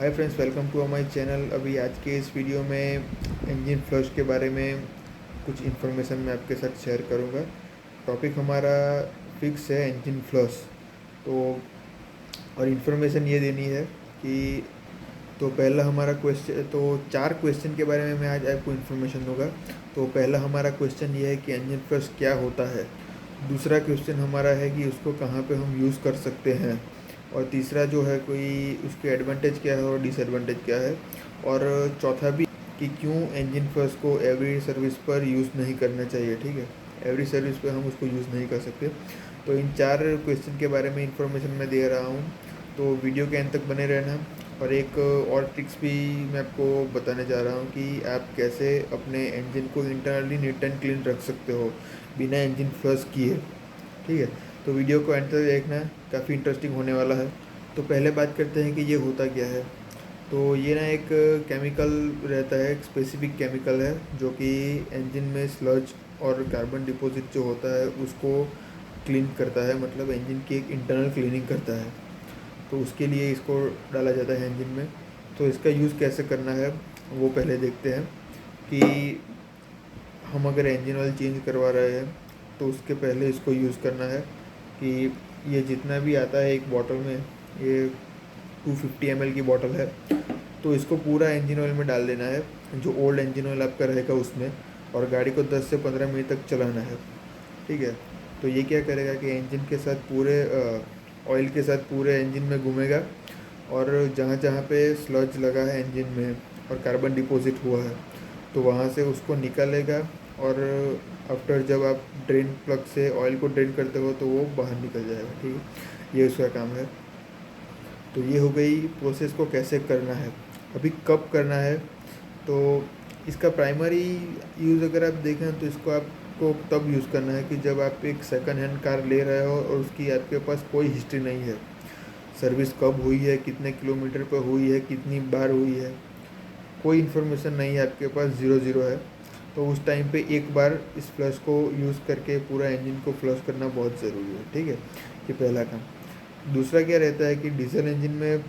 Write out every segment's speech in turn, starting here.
Hi friends, welcome to my channel. अभी आज के इस वीडियो में इंजन फ्लश के बारे में कुछ इन्फॉर्मेशन मैं आपके साथ शेयर करूंगा। टॉपिक हमारा फिक्स है, इंजन फ्लश। तो और इन्फॉर्मेशन ये देनी है कि तो पहला हमारा क्वेश्चन, तो 4 क्वेश्चन के बारे में मैं आज आपको इन्फॉर्मेशन दूंगा। तो पहला हमारा क्वेश्चन ये है कि इंजन फ्लश क्या होता है। दूसरा क्वेश्चन हमारा है कि उसको कहाँ पे हम यूज़ कर सकते हैं। और तीसरा जो है कोई उसके एडवांटेज क्या है और डिसएडवांटेज क्या है। और चौथा भी कि क्यों इंजन फ्लश को एवरी सर्विस पर यूज़ नहीं करना चाहिए। ठीक है, एवरी सर्विस पे हम उसको यूज़ नहीं कर सकते। तो इन 4 क्वेश्चन के बारे में इंफॉर्मेशन मैं दे रहा हूँ, तो वीडियो के अंत तक बने रहना। और एक और ट्रिक्स भी मैं आपको बताने जा रहा हूँ कि आप कैसे अपने इंजन को इंटरनली नीट एंड क्लीन रख सकते हो बिना इंजन फ्लश किए। ठीक है, तो वीडियो को एंड तक देखना, काफ़ी इंटरेस्टिंग होने वाला है। तो पहले बात करते हैं कि ये होता क्या है। तो ये ना एक केमिकल रहता है, एक स्पेसिफिक केमिकल है जो कि इंजन में स्लज और कार्बन डिपॉजिट जो होता है उसको क्लीन करता है, मतलब इंजन की एक इंटरनल क्लीनिंग करता है। तो उसके लिए इसको डाला जाता है इंजन में। तो इसका यूज़ कैसे करना है वो पहले देखते हैं कि हम अगर इंजन ऑयल चेंज करवा रहे हैं तो उसके पहले इसको यूज़ करना है कि ये जितना भी आता है एक बॉटल में, ये 250 ml की बॉटल है, तो इसको पूरा इंजन ऑयल में डाल देना है, जो ओल्ड इंजन ऑयल आपका रहेगा उसमें। और गाड़ी को 10 से 15 मिनट तक चलाना है। ठीक है, तो ये क्या करेगा कि इंजन के साथ पूरे ऑयल के साथ पूरे इंजन में घूमेगा। और जहाँ जहाँ पे स्लज लगा है इंजन में और कार्बन डिपॉजिट हुआ है तो वहाँ से उसको निकालेगा। और आफ्टर जब आप ड्रेन प्लग से ऑयल को ड्रेन करते हो तो वो बाहर निकल जाएगा। ठीक है, ये उसका काम है। तो ये हो गई प्रोसेस को कैसे करना है। अभी कब करना है, तो इसका प्राइमरी यूज़ अगर आप देखें तो इसको आपको तब यूज़ करना है कि जब आप एक सेकंड हैंड कार ले रहे हो और उसकी आपके पास कोई हिस्ट्री नहीं है। सर्विस कब हुई है, कितने किलोमीटर पर हुई है, कितनी बार हुई है, कोई इन्फॉर्मेशन नहीं है आपके पास, ज़ीरो ज़ीरो है। तो उस टाइम पे एक बार इस फ्लश को यूज़ करके पूरा इंजन को फ्लश करना बहुत ज़रूरी है। ठीक है, ये पहला काम। दूसरा क्या रहता है कि डीजल इंजन में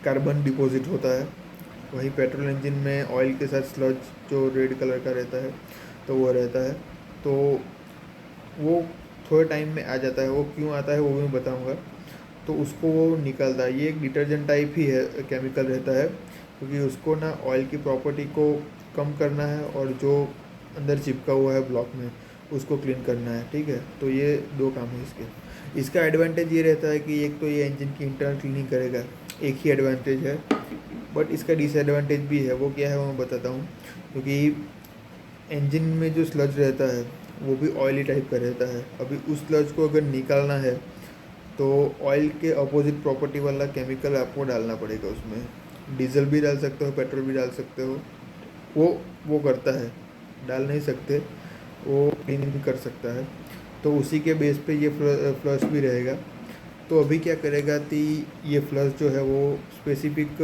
कार्बन डिपॉजिट होता है, वहीं पेट्रोल इंजन में ऑयल के साथ स्लज जो रेड कलर का रहता है तो वो रहता है। तो वो थोड़े टाइम में आ जाता है। वो क्यों आता है वो भी मैं बताऊँगा। तो उसको वो निकलता है, ये एक डिटर्जेंट टाइप ही है, केमिकल रहता है, क्योंकि उसको ना ऑयल की प्रॉपर्टी को कम करना है और जो अंदर चिपका हुआ है ब्लॉक में उसको क्लीन करना है। ठीक है, तो ये 2 काम है इसके। इसका एडवांटेज ये रहता है कि एक तो ये इंजन की इंटरनल क्लीनिंग करेगा, एक ही एडवांटेज है। बट इसका डिसएडवांटेज भी है, वो क्या है वो मैं बताता हूँ। क्योंकि इंजन में जो स्लज रहता है वो भी ऑयली टाइप का रहता है। अभी उस स्लज को अगर निकालना है तो ऑयल के अपोजिट प्रॉपर्टी वाला केमिकल आपको डालना पड़ेगा उसमें। डीजल भी डाल सकते हो, पेट्रोल भी डाल सकते हो, वो वो करता है। डाल नहीं सकते, वो क्लीन भी कर सकता है। तो उसी के बेस पे ये फ्लश भी रहेगा। तो अभी क्या करेगा कि ये फ्लश जो है वो स्पेसिफिक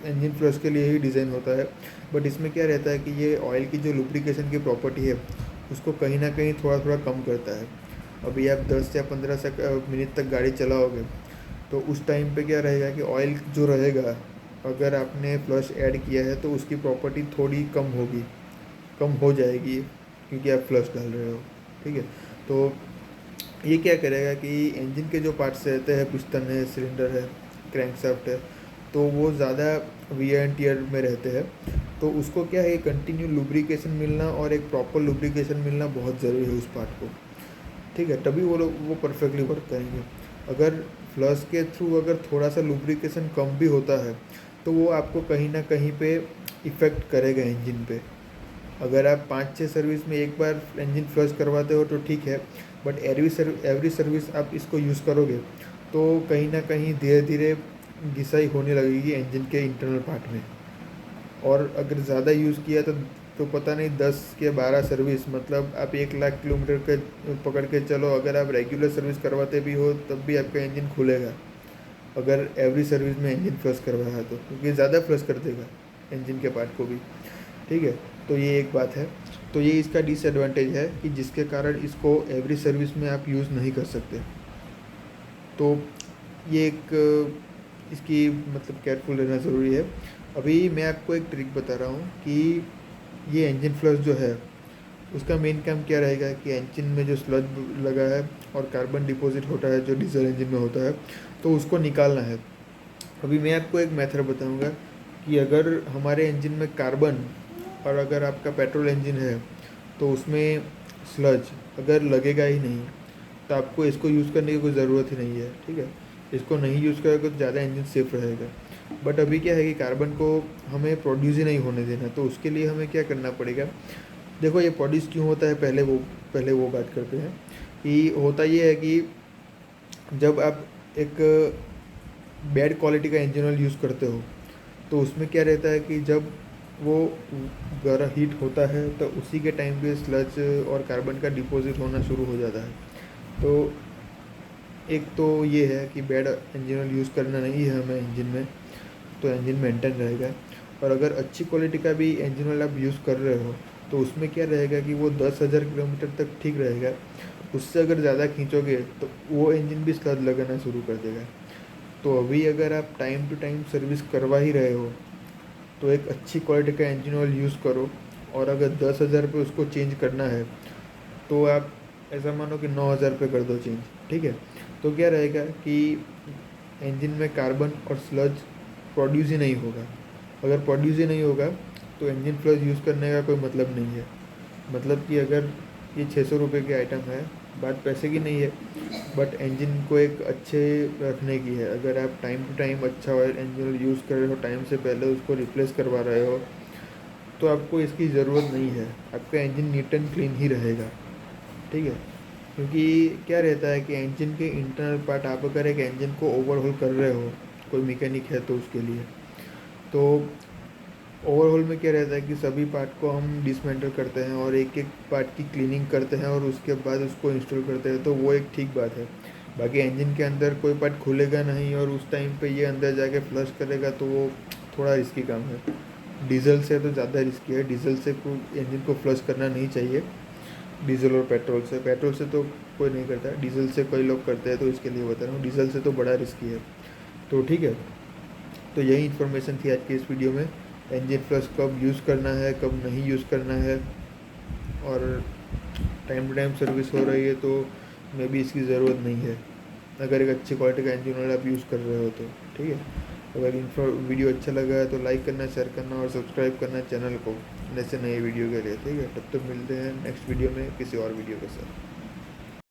इंजन फ्लश के लिए ही डिज़ाइन होता है। बट इसमें क्या रहता है कि ये ऑयल की जो लुब्रिकेशन की प्रॉपर्टी है उसको कहीं ना कहीं थोड़ा थोड़ा कम करता है। अभी आप 10 या 15 मिनट तक गाड़ी चलाओगे तो उस टाइम पे क्या रहेगा कि ऑयल जो रहेगा, अगर आपने फ्लश ऐड किया है तो उसकी प्रॉपर्टी थोड़ी कम होगी, कम हो जाएगी, क्योंकि आप फ्लश डाल रहे हो। ठीक है, तो ये क्या करेगा कि इंजन के जो पार्ट्स रहते हैं, पिस्टन है, सिलेंडर है, क्रैंकशाफ्ट है, तो वो ज़्यादा वियर एंड टियर में रहते हैं। तो उसको क्या है, कंटिन्यू लुब्रिकेशन मिलना और एक प्रॉपर लुब्रिकेशन मिलना बहुत ज़रूरी है उस पार्ट को। ठीक है, तभी वो लोग वो परफेक्टली वर्क करेंगे। अगर फ्लश के थ्रू अगर थोड़ा सा लुब्रिकेशन कम भी होता है तो वो आपको कहीं ना कहीं पे इफ़ेक्ट करेगा इंजन पे। अगर आप 5-6 सर्विस में एक बार इंजन फ्लश करवाते हो तो ठीक है। बट एवरी सर्विस आप इसको यूज़ करोगे तो कहीं ना कहीं धीरे धीरे घिसाई होने लगेगी इंजन के इंटरनल पार्ट में। और अगर ज़्यादा यूज़ किया तो पता नहीं 10 के 12 सर्विस, मतलब आप 1 लाख किलोमीटर के पकड़ के चलो, अगर आप रेगुलर सर्विस करवाते भी हो तब भी आपका इंजन खुलेगा अगर एवरी सर्विस में इंजन फ्लश करवाया तो, क्योंकि ज़्यादा फ्लश कर देगा इंजन के पार्ट को भी। ठीक है, तो ये एक बात है। तो ये इसका डिसएडवांटेज है कि जिसके कारण इसको एवरी सर्विस में आप यूज़ नहीं कर सकते। तो ये एक इसकी मतलब केयरफुल रहना ज़रूरी है। अभी मैं आपको एक ट्रिक बता रहा हूँ कि ये इंजन फ्लश जो है उसका मेन काम क्या रहेगा कि इंजन में जो स्लज लगा है और कार्बन डिपॉजिट होता है जो डीजल इंजन में होता है, तो उसको निकालना है। अभी मैं आपको एक मेथड बताऊंगा कि अगर हमारे इंजन में कार्बन और अगर आपका पेट्रोल इंजन है तो उसमें स्लज अगर लगेगा ही नहीं, तो आपको इसको यूज़ करने की कोई ज़रूरत ही नहीं है, ठीक है। इसको नहीं यूज़ करोगे तो ज़्यादा इंजन सेफ रहेगा। बट अभी क्या है कि कार्बन को हमें प्रोड्यूस ही नहीं होने देना, तो उसके लिए हमें क्या करना पड़ेगा। देखो ये प्रोड्यूस क्यों होता है, पहले वो बात करते हैं कि होता ये है कि जब आप एक बैड क्वालिटी का इंजन ऑयल यूज़ करते हो तो उसमें क्या रहता है कि जब वो गर्म हीट होता है तो उसी के टाइम पे स्लज और कार्बन का डिपॉजिट होना शुरू हो जाता है। तो एक तो ये है कि बैड इंजन ऑयल यूज़ करना नहीं है हमें इंजन में, तो इंजन मेंटेन रहेगा। और अगर अच्छी क्वालिटी का भी इंजन ऑयल आप यूज़ कर रहे हो तो उसमें क्या रहेगा कि वो 10,000 किलोमीटर तक ठीक रहेगा। उससे अगर ज़्यादा खींचोगे तो वो इंजन भी स्लज लगाना शुरू कर देगा। तो अभी अगर आप टाइम टू टाइम सर्विस करवा ही रहे हो तो एक अच्छी क्वालिटी का इंजन ऑयल यूज़ करो। और अगर 10,000 पे उसको चेंज करना है तो आप ऐसा मानो कि 9,000 पे कर दो चेंज, ठीक है। तो क्या रहेगा कि इंजन में कार्बन और स्लज प्रोड्यूस ही नहीं होगा। अगर प्रोड्यूस ही नहीं होगा तो इंजन फ्लश यूज़ करने का कोई मतलब नहीं है। मतलब कि अगर ये 600 रुपये की आइटम है, बात पैसे की नहीं है, बट इंजन को एक अच्छे रखने की है। अगर आप टाइम टू टाइम अच्छा ऑयल इंजन यूज़ कर रहे हो, टाइम से पहले उसको रिप्लेस करवा रहे हो, तो आपको इसकी ज़रूरत नहीं है। आपका इंजन नीट एंड क्लीन ही रहेगा, ठीक है। क्योंकि क्या रहता है कि इंजन के इंटरनल पार्ट, आप अगर एक इंजन को ओवरहॉल कर रहे हो, कोई मैकेनिक है तो उसके लिए, तो ओवरऑल में क्या रहता है कि सभी पार्ट को हम डिसमेंटल करते हैं और एक एक पार्ट की क्लीनिंग करते हैं और उसके बाद उसको इंस्टॉल करते हैं, तो वो एक ठीक बात है। बाकी इंजन के अंदर कोई पार्ट खुलेगा नहीं और उस टाइम पे ये अंदर जाके फ्लश करेगा, तो वो थोड़ा रिस्की काम है। डीजल से तो ज़्यादा रिस्की है। डीजल से कोई इंजन को फ्लश करना नहीं चाहिए। डीजल और पेट्रोल से तो कोई नहीं करता, डीजल से कई लोग करते हैं, तो इसके लिए बता रहा हूँ डीजल से तो बड़ा रिस्की है। तो ठीक है, तो यही इन्फॉर्मेशन थी आज की इस वीडियो में। इंजन फ्लश कब यूज़ करना है, कब नहीं यूज़ करना है, और टाइम टू टाइम सर्विस हो रही है तो मे भी इसकी ज़रूरत नहीं है, अगर एक अच्छी क्वालिटी का इंजन ऑयल आप यूज़ कर रहे हो तो, ठीक है। अगर वीडियो अच्छा लगा है तो लाइक करना, शेयर करना और सब्सक्राइब करना चैनल को ऐसे नए वीडियो के लिए, ठीक है। तब तक मिलते हैं नेक्स्ट वीडियो में किसी और वीडियो के साथ।